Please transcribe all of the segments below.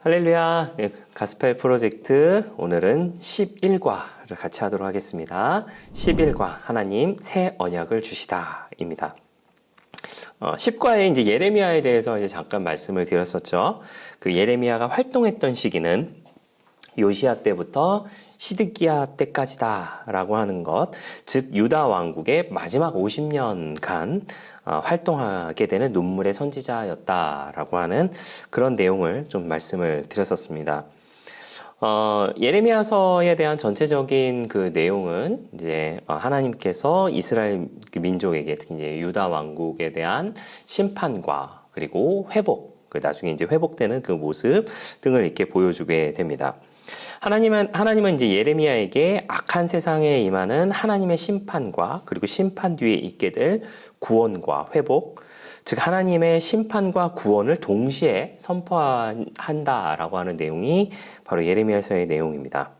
할렐루야. 가스펠 프로젝트 오늘은 11과를 같이 하도록 하겠습니다. 11과 하나님 새 언약을 주시다 입니다. 10과에 이제 예레미야에 대해서 이제 잠깐 말씀을 드렸었죠. 그 예레미야가 활동했던 시기는 요시야 때부터 시드기야 때까지다라고 하는 것, 즉 유다 왕국의 마지막 50년간 활동하게 되는 눈물의 선지자였다라고 하는 그런 내용을 좀 말씀을 드렸었습니다. 예레미야서에 대한 전체적인 그 내용은 이제 하나님께서 이스라엘 민족에게 특히 이제 유다 왕국에 대한 심판과 그리고 회복, 나중에 이제 회복되는 그 모습 등을 이렇게 보여주게 됩니다. 하나님은 이제 예레미야에게 악한 세상에 임하는 하나님의 심판과 그리고 심판 뒤에 있게 될 구원과 회복, 즉 하나님의 심판과 구원을 동시에 선포한다라고 하는 내용이 바로 예레미야서의 내용입니다.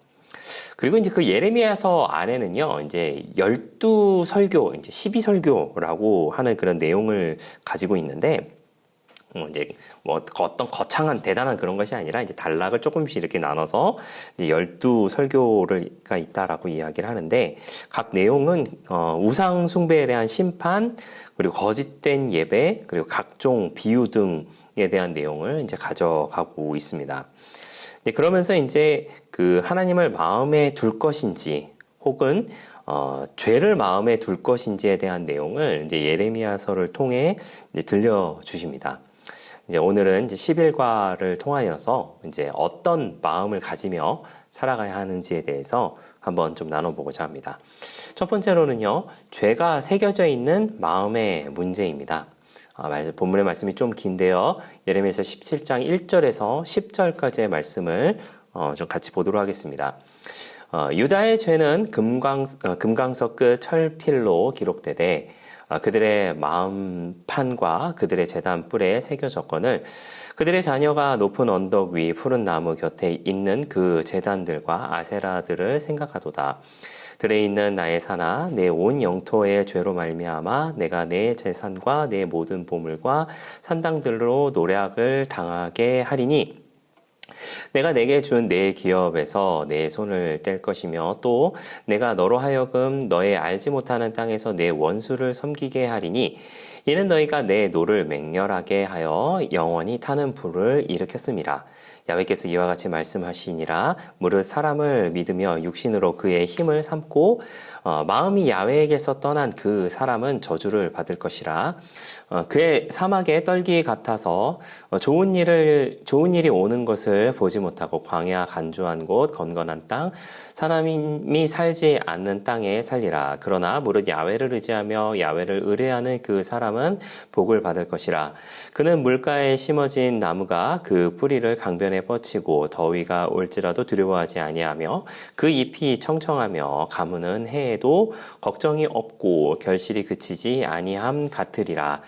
그리고 이제 그 예레미야서 안에는요, 이제 12설교, 이제 12설교라고 하는 그런 내용을 가지고 있는데, 이제 뭐 어떤 거창한 대단한 그런 것이 아니라 이제 단락을 조금씩 이렇게 나눠서 이제 12설교가 있다라고 이야기를 하는데, 각 내용은 우상 숭배에 대한 심판, 그리고 거짓된 예배, 그리고 각종 비유 등에 대한 내용을 이제 가져가고 있습니다. 그러면서 이제 그 하나님을 마음에 둘 것인지 혹은 죄를 마음에 둘 것인지에 대한 내용을 이제 예레미야서를 통해 이제 들려주십니다. 이제 오늘은 이제 11과를 통하여서 이제 어떤 마음을 가지며 살아가야 하는지에 대해서 한번 좀 나눠보고자 합니다. 첫 번째로는요, 죄가 새겨져 있는 마음의 문제입니다. 본문의 말씀이 좀 긴데요. 예레미야서 17장 1절에서 10절까지의 말씀을 좀 같이 보도록 하겠습니다. 유다의 죄는 금강석 끝 철필로 기록되되 그들의 마음판과 그들의 제단 뿔에 새겨졌거늘 그들의 자녀가 높은 언덕 위 푸른 나무 곁에 있는 그 제단들과 아세라들을 생각하도다. 들에 있는 나의 산아 내 온 영토의 죄로 말미암아 내가 내 재산과 내 모든 보물과 산당들로 노략을 당하게 하리니 내가 내게 준 내 기업에서 내 손을 뗄 것이며 또 내가 너로 하여금 너의 알지 못하는 땅에서 내 원수를 섬기게 하리니 이는 너희가 내 노를 맹렬하게 하여 영원히 타는 불을 일으켰음이라. 야훼께서 이와 같이 말씀하시니라. 무릇 사람을 믿으며 육신으로 그의 힘을 삼고 마음이 야훼에게서 떠난 그 사람은 저주를 받을 것이라. 그의 사막의 떨기 같아서 좋은 일이 오는 것을 보지 못하고 광야 간주한 곳 건건한 땅 사람이 살지 않는 땅에 살리라. 그러나 무릇 야훼를 의지하며 야훼를 의뢰하는 그 사람은 복을 받을 것이라. 그는 물가에 심어진 나무가 그 뿌리를 강변에 뻗치고 더위가 올지라도 두려워하지 아니하며 그 잎이 청청하며 가무는 해에도 걱정이 없고 결실이 그치지 아니함 같으리라.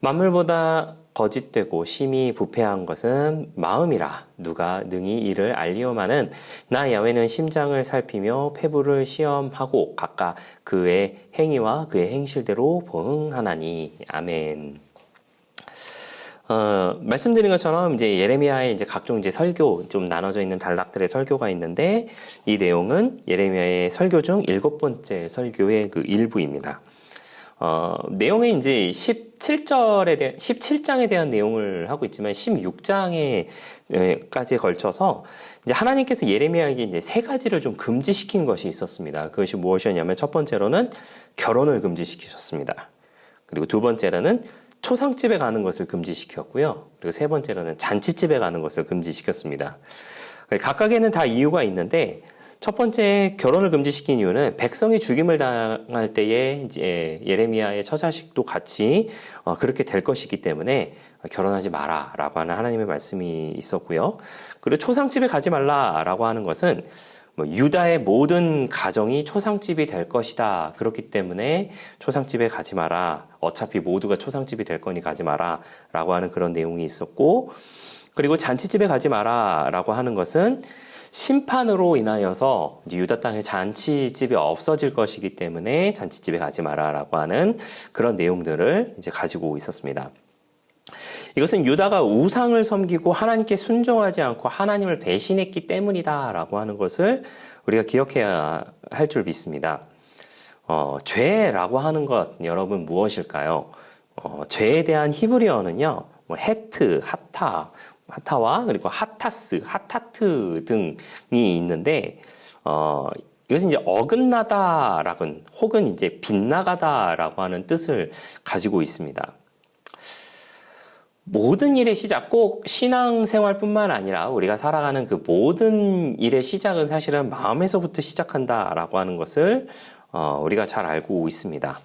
만물보다 거짓되고 심히 부패한 것은 마음이라. 누가 능히 이를 알리오마는 나 야훼는 심장을 살피며 폐부를 시험하고 각각 그의 행위와 그의 행실대로 보응하나니. 아멘. 말씀드린 것처럼 이제 예레미야의 이제 각종 이제 설교 좀 나눠져 있는 단락들의 설교가 있는데 이 내용은 예레미야의 설교 중 7번째 설교의 그 일부입니다. 내용이 이제 17장에 대한 내용을 하고 있지만 16장에까지 걸쳐서 이제 하나님께서 예레미야에게 이제 3가지를 좀 금지시킨 것이 있었습니다. 그것이 무엇이었냐면 첫 번째로는 결혼을 금지시키셨습니다. 그리고 두 번째로는 초상집에 가는 것을 금지시켰고요. 그리고 세 번째로는 잔치집에 가는 것을 금지시켰습니다. 각각에는 다 이유가 있는데 첫 번째 결혼을 금지시킨 이유는 백성이 죽임을 당할 때에 이제 예레미야의 처자식도 같이 그렇게 될 것이기 때문에 결혼하지 마라라고 하는 하나님의 말씀이 있었고요. 그리고 초상집에 가지 말라라고 하는 것은 유다의 모든 가정이 초상집이 될 것이다. 그렇기 때문에 초상집에 가지 마라. 어차피 모두가 초상집이 될 거니 가지 마라. 라고 하는 그런 내용이 있었고, 그리고 잔치집에 가지 마라. 라고 하는 것은 심판으로 인하여서 유다 땅에 잔치집이 없어질 것이기 때문에 잔치집에 가지 마라. 라고 하는 그런 내용들을 이제 가지고 있었습니다. 이것은 유다가 우상을 섬기고 하나님께 순종하지 않고 하나님을 배신했기 때문이다라고 하는 것을 우리가 기억해야 할 줄 믿습니다. 죄라고 하는 것 여러분 무엇일까요? 죄에 대한 히브리어는요, 뭐 헤트, 하타와 그리고 하타스, 하타트 등이 있는데 이것은 이제 어긋나다라고 혹은 이제 빗나가다라고 하는 뜻을 가지고 있습니다. 모든 일의 시작, 꼭 신앙생활뿐만 아니라 우리가 살아가는 그 모든 일의 시작은 사실은 마음에서부터 시작한다라고 하는 것을 우리가 잘 알고 있습니다.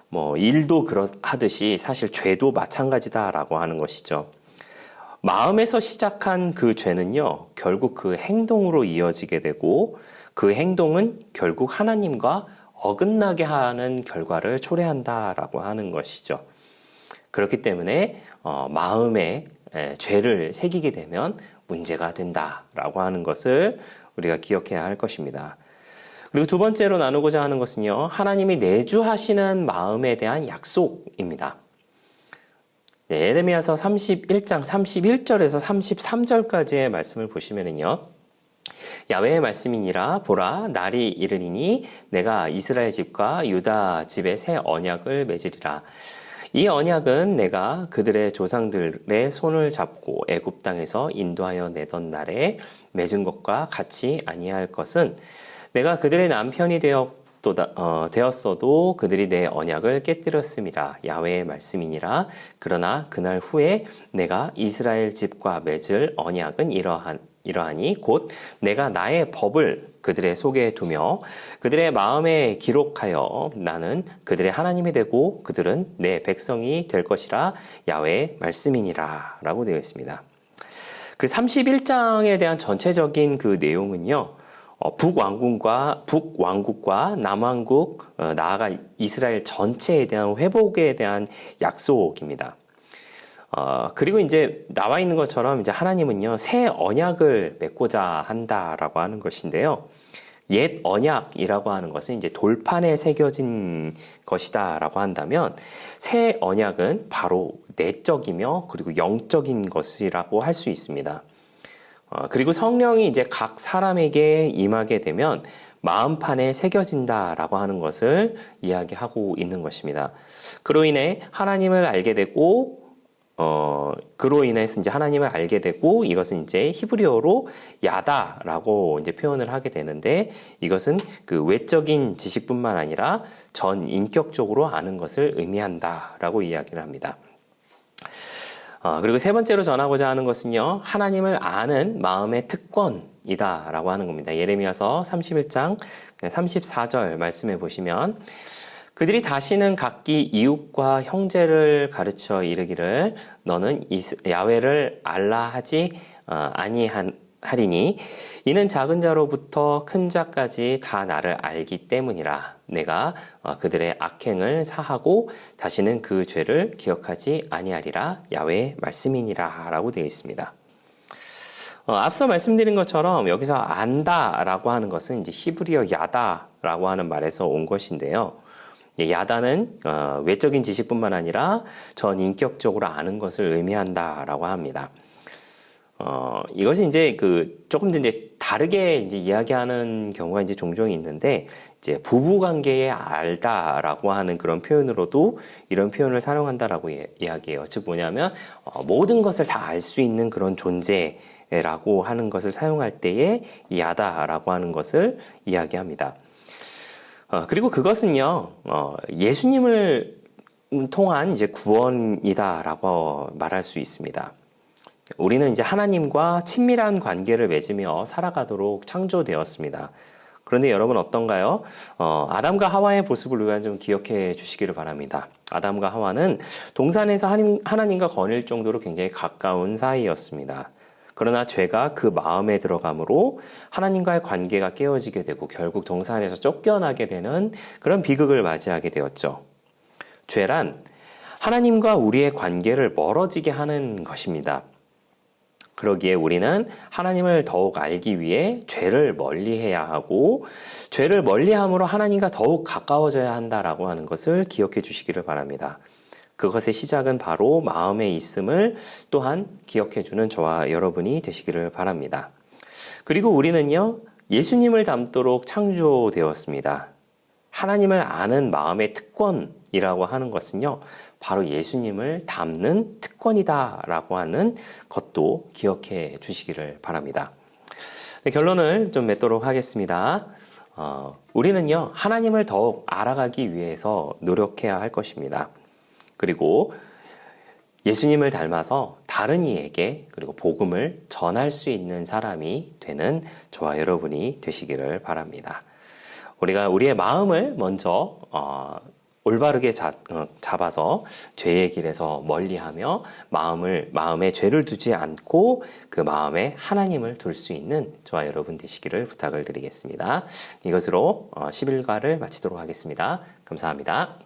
뭐 일도 그러하듯이 사실 죄도 마찬가지다라고 하는 것이죠. 마음에서 시작한 그 죄는요, 결국 그 행동으로 이어지게 되고 그 행동은 결국 하나님과 어긋나게 하는 결과를 초래한다라고 하는 것이죠. 그렇기 때문에 마음에 죄를 새기게 되면 문제가 된다라고 하는 것을 우리가 기억해야 할 것입니다. 그리고 두 번째로 나누고자 하는 것은요, 하나님이 내주하시는 마음에 대한 약속입니다. 예레미야서 31장 31절에서 33절까지의 말씀을 보시면은요, 야훼의 말씀이니라 보라 날이 이르리니 내가 이스라엘 집과 유다 집에 새 언약을 맺으리라. 이 언약은 내가 그들의 조상들의 손을 잡고 애굽 땅에서 인도하여 내던 날에 맺은 것과 같이 아니할 것은 내가 그들의 남편이 되었어도 그들이 내 언약을 깨뜨렸음이라. 야훼의 말씀이니라. 그러나 그날 후에 내가 이스라엘 집과 맺을 언약은 이러하니 곧 내가 나의 법을 그들의 속에 두며 그들의 마음에 기록하여 나는 그들의 하나님이 되고 그들은 내 백성이 될 것이라. 야훼의 말씀이니라 라고 되어 있습니다. 그 31장에 대한 전체적인 그 내용은요, 북왕국과 남왕국, 나아가 이스라엘 전체에 대한 회복에 대한 약속입니다. 그리고 이제 나와 있는 것처럼 이제 하나님은요, 새 언약을 맺고자 한다라고 하는 것인데요. 옛 언약이라고 하는 것은 이제 돌판에 새겨진 것이다라고 한다면 새 언약은 바로 내적이며 그리고 영적인 것이라고 할 수 있습니다. 그리고 성령이 이제 각 사람에게 임하게 되면 마음판에 새겨진다라고 하는 것을 이야기하고 있는 것입니다. 그로 인해 하나님을 알게 되고 그로 인해서 이제 하나님을 알게 되고 이것은 이제 히브리어로 야다라고 이제 표현을 하게 되는데 이것은 그 외적인 지식뿐만 아니라 전 인격적으로 아는 것을 의미한다라고 이야기를 합니다. 그리고 세 번째로 전하고자 하는 것은요, 하나님을 아는 마음의 특권이다 라고 하는 겁니다. 예레미야서 31장 34절 말씀해 보시면 그들이 다시는 각기 이웃과 형제를 가르쳐 이르기를 너는 야훼를 알라 하지 아니하리니 이는 작은 자로부터 큰 자까지 다 나를 알기 때문이라. 내가 그들의 악행을 사하고 다시는 그 죄를 기억하지 아니하리라. 야훼의 말씀이니라 라고 되어 있습니다. 앞서 말씀드린 것처럼 여기서 안다라고 하는 것은 이제 히브리어 야다라고 하는 말에서 온 것인데요. 야다는 외적인 지식뿐만 아니라 전 인격적으로 아는 것을 의미한다라고 합니다. 이것이 이제 조금 더 이제 다르게 이제 이야기하는 경우가 이제 종종 있는데, 이제 부부 관계에 알다라고 하는 그런 표현으로도 이런 표현을 사용한다라고 이야기해요. 즉 뭐냐면, 모든 것을 다 알 수 있는 그런 존재라고 하는 것을 사용할 때에 이 야다라고 하는 것을 이야기합니다. 그리고 그것은요, 예수님을 통한 이제 구원이다라고 말할 수 있습니다. 우리는 이제 하나님과 친밀한 관계를 맺으며 살아가도록 창조되었습니다. 그런데 여러분 어떤가요? 아담과 하와의 모습을 우리가 좀 기억해 주시기를 바랍니다. 아담과 하와는 동산에서 하나님과 거닐 정도로 굉장히 가까운 사이였습니다. 그러나 죄가 그 마음에 들어감으로 하나님과의 관계가 깨어지게 되고 결국 동산에서 쫓겨나게 되는 그런 비극을 맞이하게 되었죠. 죄란 하나님과 우리의 관계를 멀어지게 하는 것입니다. 그러기에 우리는 하나님을 더욱 알기 위해 죄를 멀리해야 하고 죄를 멀리함으로 하나님과 더욱 가까워져야 한다라고 하는 것을 기억해 주시기를 바랍니다. 그것의 시작은 바로 마음에 있음을 또한 기억해주는 저와 여러분이 되시기를 바랍니다. 그리고 우리는요, 예수님을 닮도록 창조되었습니다. 하나님을 아는 마음의 특권이라고 하는 것은요, 바로 예수님을 닮는 특권이다라고 하는 것도 기억해 주시기를 바랍니다. 결론을 좀 맺도록 하겠습니다. 우리는요, 하나님을 더욱 알아가기 위해서 노력해야 할 것입니다. 그리고 예수님을 닮아서 다른 이에게 그리고 복음을 전할 수 있는 사람이 되는 저와 여러분이 되시기를 바랍니다. 우리가 우리의 마음을 먼저 올바르게 잡아서 죄의 길에서 멀리하며 마음에 죄를 두지 않고 그 마음에 하나님을 둘 수 있는 저와 여러분 되시기를 부탁을 드리겠습니다. 이것으로 11과를 마치도록 하겠습니다. 감사합니다.